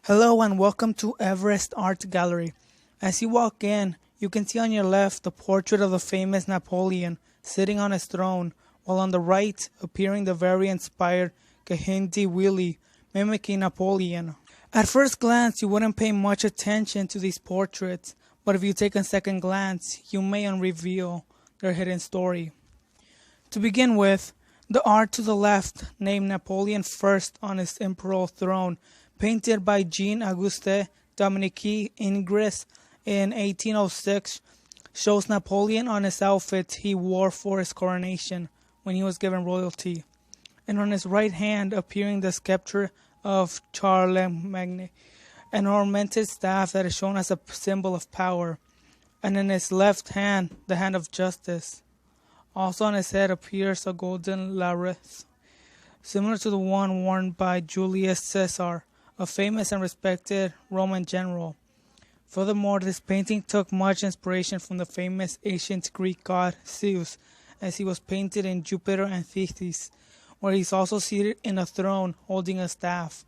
Hello and welcome to Everest Art Gallery. As you walk in, you can see on your left the portrait of the famous Napoleon sitting on his throne, while on the right appearing the very inspired Kehinde Willie mimicking Napoleon. At first glance, you wouldn't pay much attention to these portraits, but if you take a second glance, you may unreveal their hidden story. To begin with, the art to the left, named Napoleon I on his imperial throne, painted by Jean-Auguste Dominique Ingres in 1806, shows Napoleon on his outfit he wore for his coronation when he was given royalty, and on his right hand appearing the scepter of Charlemagne, an ornamented staff that is shown as a symbol of power, and in his left hand the hand of justice. Also on his head appears a golden laurel, similar to the one worn by Julius Caesar, a famous and respected Roman general. Furthermore, this painting took much inspiration from the famous ancient Greek god Zeus, as he was painted in Jupiter and Thetis, where he's also seated in a throne holding a staff.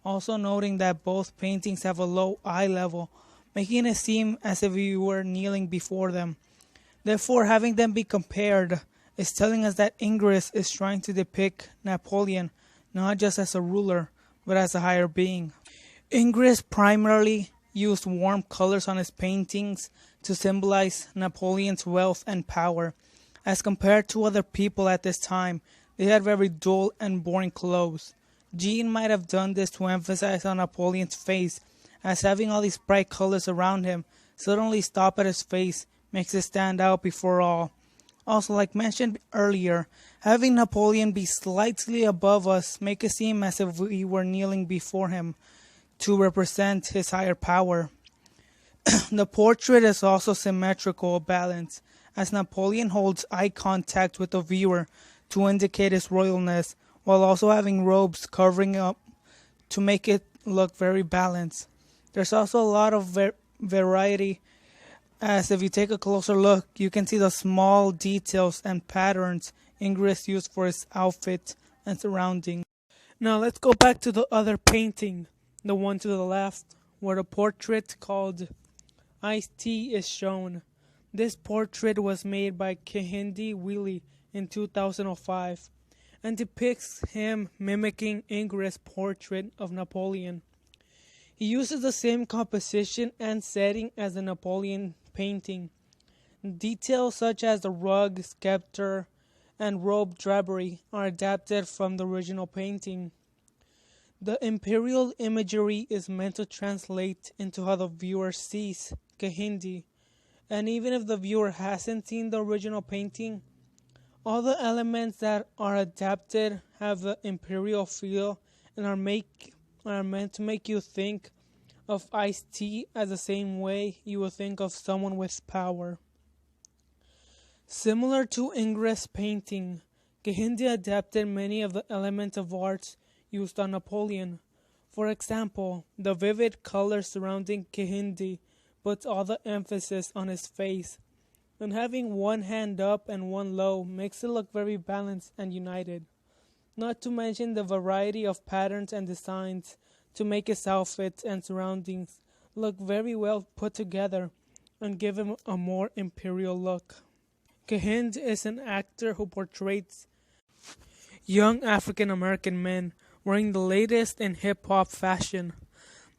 Also noting that both paintings have a low eye level, making it seem as if you were kneeling before them. Therefore, having them be compared is telling us that Ingres is trying to depict Napoleon not just as a ruler, but as a higher being. Ingres primarily used warm colors on his paintings to symbolize Napoleon's wealth and power. As compared to other people at this time, they had very dull and boring clothes. Jean might have done this to emphasize on Napoleon's face, as having all these bright colors around him suddenly stop at his face makes it stand out before all. Also, like mentioned earlier, having Napoleon be slightly above us make it seem as if we were kneeling before him to represent his higher power. The portrait is also symmetrical balance, as Napoleon holds eye contact with the viewer to indicate his royalness, while also having robes covering up to make it look very balanced. There's also a lot of variety, as if you take a closer look, you can see the small details and patterns Ingres used for his outfit and surroundings. Now let's go back to the other painting, the one to the left, where the portrait called Ice-T is shown. This portrait was made by Kehinde Willie in 2005 and depicts him mimicking Ingres' portrait of Napoleon. He uses the same composition and setting as the Napoleon painting. Details such as the rug, scepter, and robe drapery are adapted from the original painting. The imperial imagery is meant to translate into how the viewer sees Kehinde, and even if the viewer hasn't seen the original painting, all the elements that are adapted have the imperial feel and are meant to make you think of Ice-T as the same way you would think of someone with power. Similar to Ingres' painting, Kehinde adapted many of the elements of art used on Napoleon. For example, the vivid colors surrounding Kehinde puts all the emphasis on his face, and having one hand up and one low makes it look very balanced and united. Not to mention the variety of patterns and designs to make his outfit and surroundings look very well put together and give him a more imperial look. Kehinde is an actor who portrays young African American men wearing the latest in hip-hop fashion.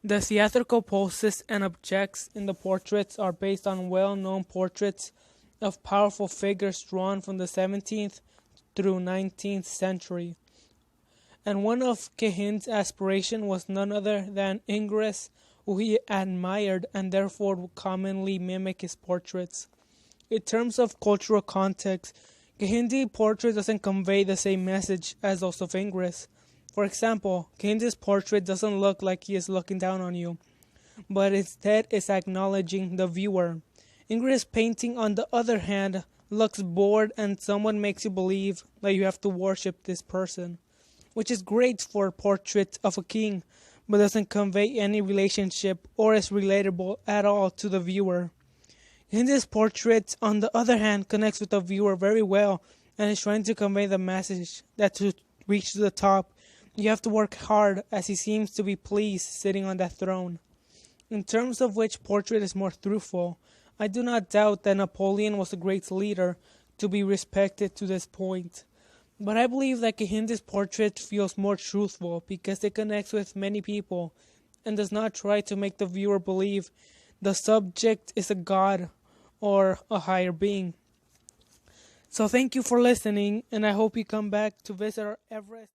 The theatrical poses and objects in the portraits are based on well-known portraits of powerful figures drawn from the 17th through 19th century. And one of Kehinde's aspirations was none other than Ingres, who he admired and therefore would commonly mimic his portraits. In terms of cultural context, Kehinde's portrait doesn't convey the same message as those of Ingres. For example, Kehinde's portrait doesn't look like he is looking down on you, but instead is acknowledging the viewer. Ingres' painting, on the other hand, looks bored and somewhat makes you believe that you have to worship this person, which is great for a portrait of a king, but doesn't convey any relationship or is relatable at all to the viewer. Kehinde's portrait, on the other hand, connects with the viewer very well and is trying to convey the message that to reach to the top, You have to work hard, as he seems to be pleased sitting on that throne. In terms of which portrait is more truthful, I do not doubt that Napoleon was a great leader to be respected to this point. But I believe that Kehind's portrait feels more truthful because it connects with many people and does not try to make the viewer believe the subject is a god or a higher being. So thank you for listening, and I hope you come back to visit our Everest.